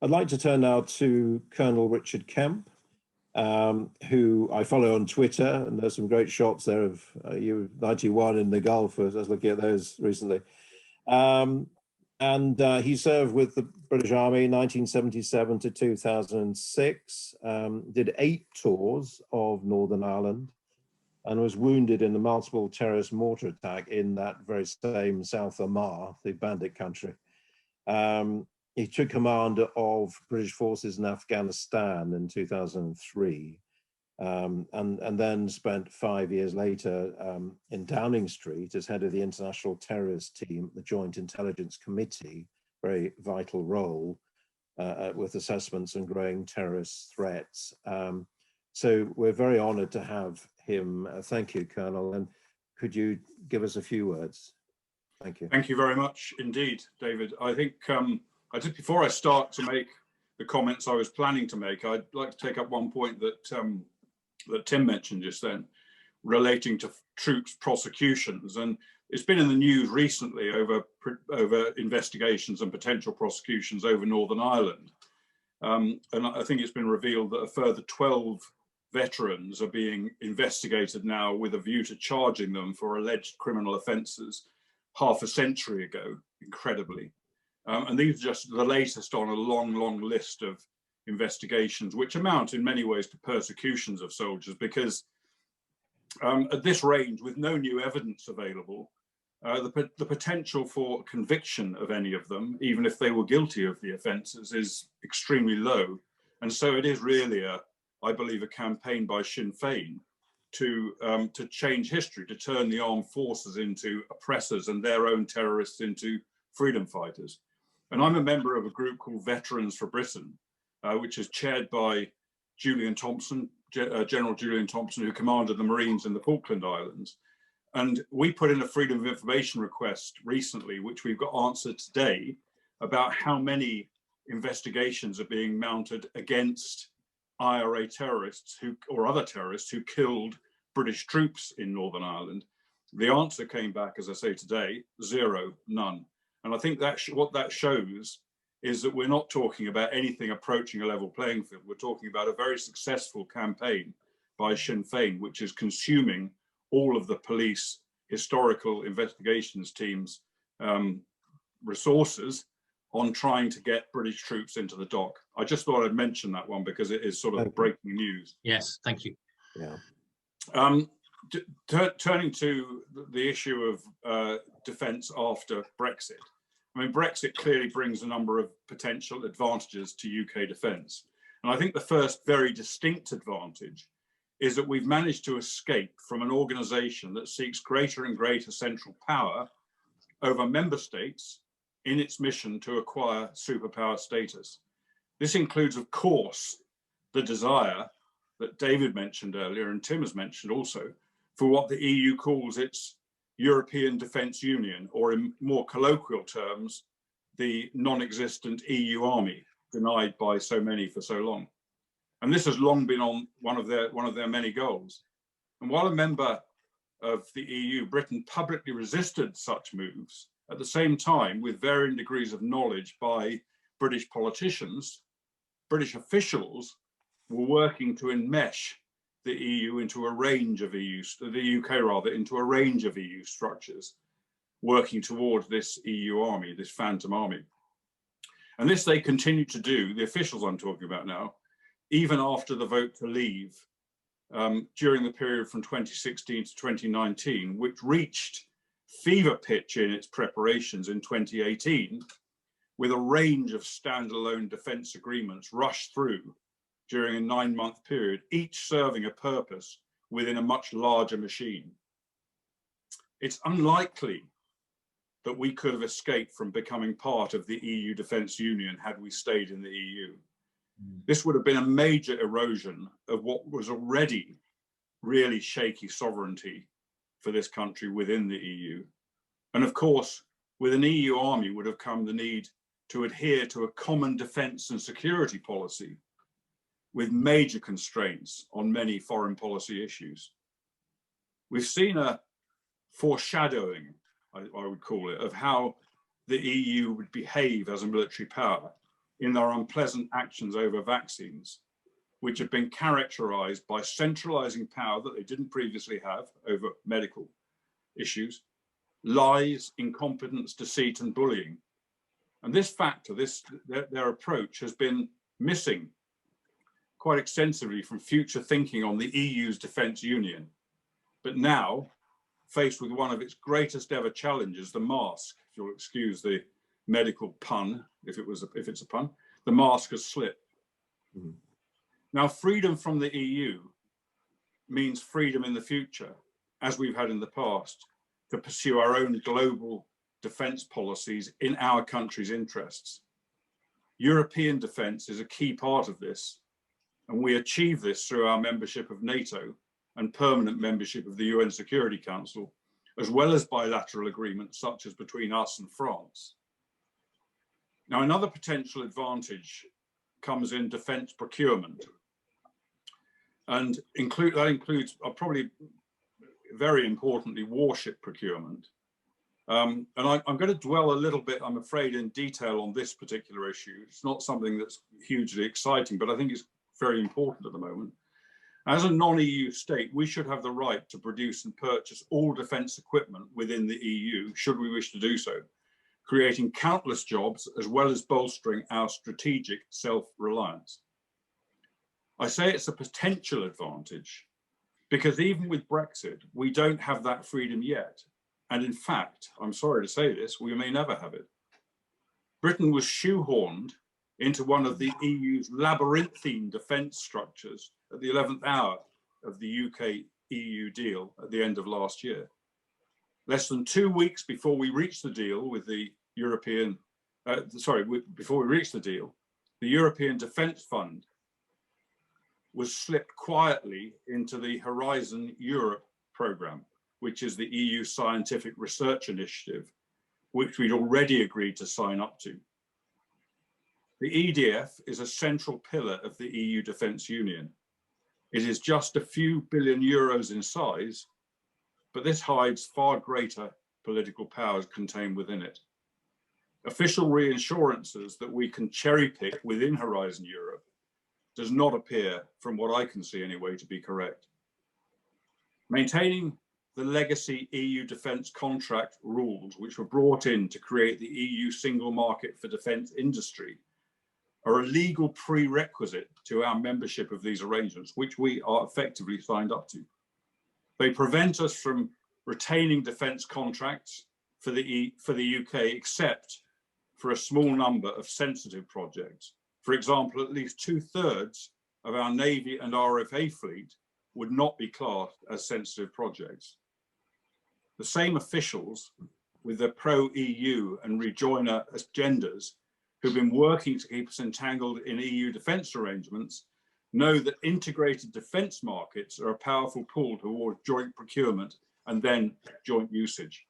I'd like to turn now to Colonel Richard Kemp, who I follow on Twitter, and there's some great shots there of you 91 in the Gulf. I was looking at those recently. He served with the British Army 1977 to 2006, did 8 tours of Northern Ireland, and was wounded in a multiple terrorist mortar attack in that very same South Omagh, the bandit country. He took command of British forces in Afghanistan in 2003, and then spent 5 years later in Downing Street as head of the International Terrorist Team, the Joint Intelligence Committee, very vital role with assessments and growing terrorist threats. So we're very honored to have him. Thank you, Colonel. And could you give us a few words? Thank you. Thank you very much indeed, David. I think before I start to make the comments I was planning to make, I'd like to take up one point that that Tim mentioned just then, relating to troops prosecutions. And it's been in the news recently over investigations and potential prosecutions over Northern Ireland. And I think it's been revealed that a further 12 veterans are being investigated now with a view to charging them for alleged criminal offences half a century ago, incredibly. And these are just the latest on a long, long list of investigations, which amount in many ways to persecutions of soldiers, because at this range, with no new evidence available, the potential for conviction of any of them, even if they were guilty of the offences, is extremely low. And so it is really, I believe, a campaign by Sinn Féin to change history, to turn the armed forces into oppressors and their own terrorists into freedom fighters. And I'm a member of a group called Veterans for Britain, which is chaired by Julian Thompson, General Julian Thompson, who commanded the Marines in the Falkland Islands. And we put in a Freedom of Information request recently, which we've got answered today, about how many investigations are being mounted against IRA terrorists or other terrorists who killed British troops in Northern Ireland. The answer came back, as I say today, 0, none. And I think that what that shows is that we're not talking about anything approaching a level playing field. We're talking about a very successful campaign by Sinn Féin, which is consuming all of the police historical investigations teams' resources on trying to get British troops into the dock. I just thought I'd mention that one because it is sort of breaking news. Yes, thank you. Yeah. Turning to the issue of defence after Brexit. I mean, Brexit clearly brings a number of potential advantages to UK defence. And I think the first very distinct advantage is that we've managed to escape from an organisation that seeks greater and greater central power over member states in its mission to acquire superpower status. This includes, of course, the desire that David mentioned earlier and Tim has mentioned also, for what the EU calls its European Defence Union, or in more colloquial terms, the non-existent EU army, denied by so many for so long. And this has long been on one of their many goals. And while a member of the EU, Britain publicly resisted such moves, at the same time, with varying degrees of knowledge by British politicians, British officials were working to enmesh the EU into a range of the UK rather, into a range of EU structures, working towards this EU army, this phantom army. And this they continue to do, the officials I'm talking about now, even after the vote to leave during the period from 2016 to 2019, which reached fever pitch in its preparations in 2018, with a range of standalone defence agreements rushed through during a 9-month period, each serving a purpose within a much larger machine. It's unlikely that we could have escaped from becoming part of the EU Defence Union had we stayed in the EU. This would have been a major erosion of what was already really shaky sovereignty for this country within the EU. And of course, with an EU army would have come the need to adhere to a common defence and security policy with major constraints on many foreign policy issues. We've seen a foreshadowing, I would call it, of how the EU would behave as a military power in their unpleasant actions over vaccines, which have been characterized by centralizing power that they didn't previously have over medical issues, lies, incompetence, deceit, and bullying. And this factor, their approach has been missing quite extensively from future thinking on the EU's defence union. But now, faced with one of its greatest ever challenges, the mask, if you'll excuse the medical pun, if it's a pun, the mask has slipped. Mm-hmm. Now, freedom from the EU means freedom in the future, as we've had in the past, to pursue our own global defence policies in our country's interests. European defence is a key part of this, and we achieve this through our membership of NATO and permanent membership of the UN Security Council, as well as bilateral agreements such as between us and France. Now, another potential advantage comes in defence procurement, and that includes probably very importantly warship procurement. And I'm going to dwell a little bit, I'm afraid, in detail on this particular issue. It's not something that's hugely exciting, but I think it's very important at the moment. As a non-EU state, we should have the right to produce and purchase all defence equipment within the EU, should we wish to do so, creating countless jobs as well as bolstering our strategic self-reliance. I say it's a potential advantage because even with Brexit, we don't have that freedom yet. And in fact, I'm sorry to say this, we may never have it. Britain was shoehorned into one of the EU's labyrinthine defence structures at the 11th hour of the UK-EU deal at the end of last year. Less than 2 weeks before we reached the deal with the before we reached the deal, the European Defence Fund was slipped quietly into the Horizon Europe programme, which is the EU scientific research initiative, which we'd already agreed to sign up to. The EDF is a central pillar of the EU Defence Union. It is just a few billion euros in size, but this hides far greater political powers contained within it. Official reassurances that we can cherry pick within Horizon Europe does not appear, from what I can see anyway, to be correct. Maintaining the legacy EU defence contract rules, which were brought in to create the EU single market for defence industry, are a legal prerequisite to our membership of these arrangements, which we are effectively signed up to. They prevent us from retaining defence contracts for the UK, except for a small number of sensitive projects. For example, at least 2/3 of our Navy and RFA fleet would not be classed as sensitive projects. The same officials with their pro-EU and rejoiner agendas who've been working to keep us entangled in EU defence arrangements know that integrated defence markets are a powerful pull towards joint procurement and then joint usage.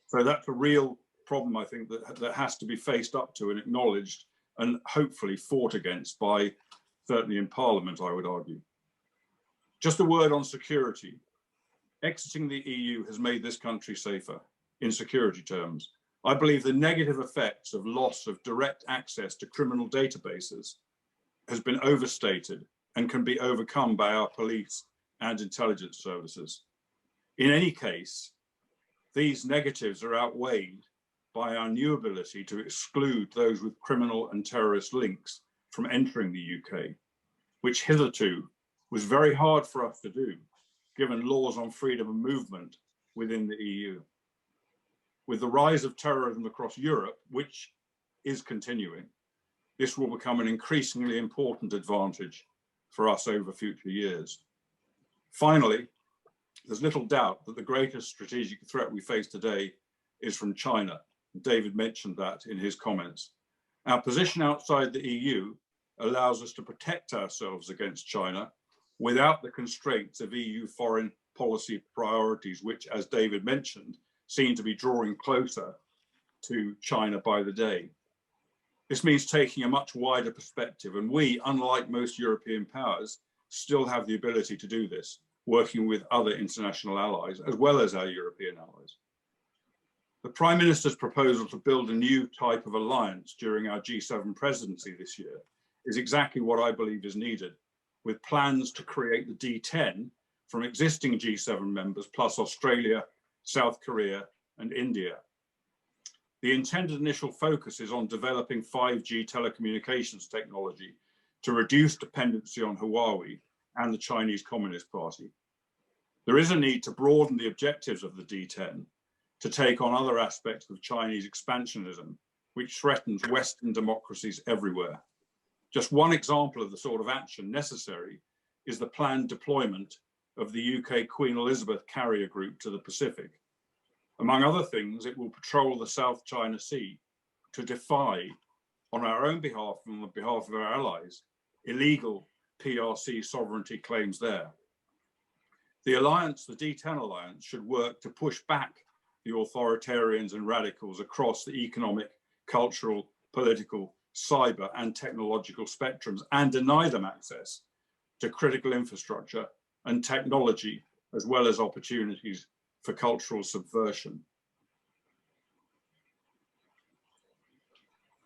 So that's a real problem, I think, that has to be faced up to and acknowledged and hopefully fought against by, certainly in Parliament, I would argue. Just a word on security. Exiting the EU has made this country safer in security terms. I believe the negative effects of loss of direct access to criminal databases has been overstated and can be overcome by our police and intelligence services. In any case, these negatives are outweighed by our new ability to exclude those with criminal and terrorist links from entering the UK, which hitherto was very hard for us to do, given laws on freedom of movement within the EU. With the rise of terrorism across Europe, which is continuing, this will become an increasingly important advantage for us over future years. Finally, there's little doubt that the greatest strategic threat we face today is from China. David mentioned that in his comments. Our position outside the EU allows us to protect ourselves against China without the constraints of EU foreign policy priorities, which, as David mentioned, seem to be drawing closer to China by the day. This means taking a much wider perspective, and we, unlike most European powers, still have the ability to do this, working with other international allies, as well as our European allies. The Prime Minister's proposal to build a new type of alliance during our G7 presidency this year is exactly what I believe is needed, with plans to create the D10 from existing G7 members plus Australia, South Korea, and India. The intended initial focus is on developing 5G telecommunications technology to reduce dependency on Huawei and the Chinese Communist Party. There is a need to broaden the objectives of the D10 to take on other aspects of Chinese expansionism, which threatens Western democracies everywhere. Just one example of the sort of action necessary is the planned deployment of the UK Queen Elizabeth carrier group to the Pacific. Among other things, it will patrol the South China Sea to defy, on our own behalf and on the behalf of our allies, illegal PRC sovereignty claims there. The alliance, the D10 alliance, should work to push back the authoritarians and radicals across the economic, cultural, political, cyber and technological spectrums and deny them access to critical infrastructure and technology, as well as opportunities for cultural subversion.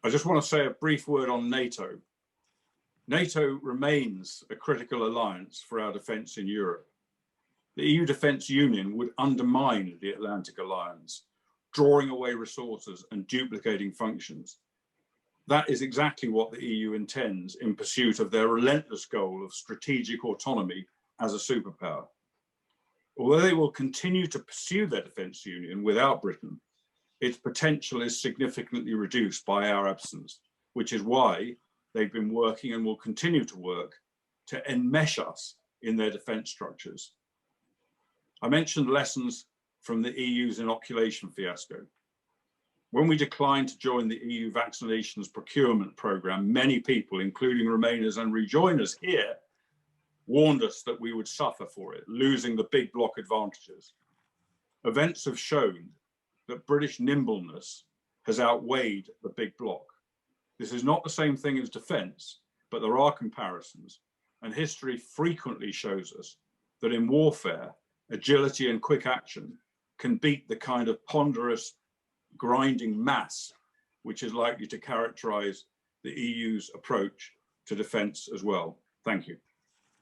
I just want to say a brief word on NATO. NATO remains a critical alliance for our defence in Europe. The EU Defence Union would undermine the Atlantic Alliance, drawing away resources and duplicating functions. That is exactly what the EU intends in pursuit of their relentless goal of strategic autonomy as a superpower. Although they will continue to pursue their defence union without Britain, its potential is significantly reduced by our absence, which is why they've been working and will continue to work to enmesh us in their defence structures. I mentioned lessons from the EU's inoculation fiasco. When we declined to join the EU vaccinations procurement programme, many people, including Remainers and rejoiners here, warned us that we would suffer for it, losing the big bloc advantages. Events have shown that British nimbleness has outweighed the big bloc. This is not the same thing as defence, but there are comparisons, and history frequently shows us that in warfare, agility and quick action can beat the kind of ponderous, grinding mass which is likely to characterise the EU's approach to defence as well. Thank you.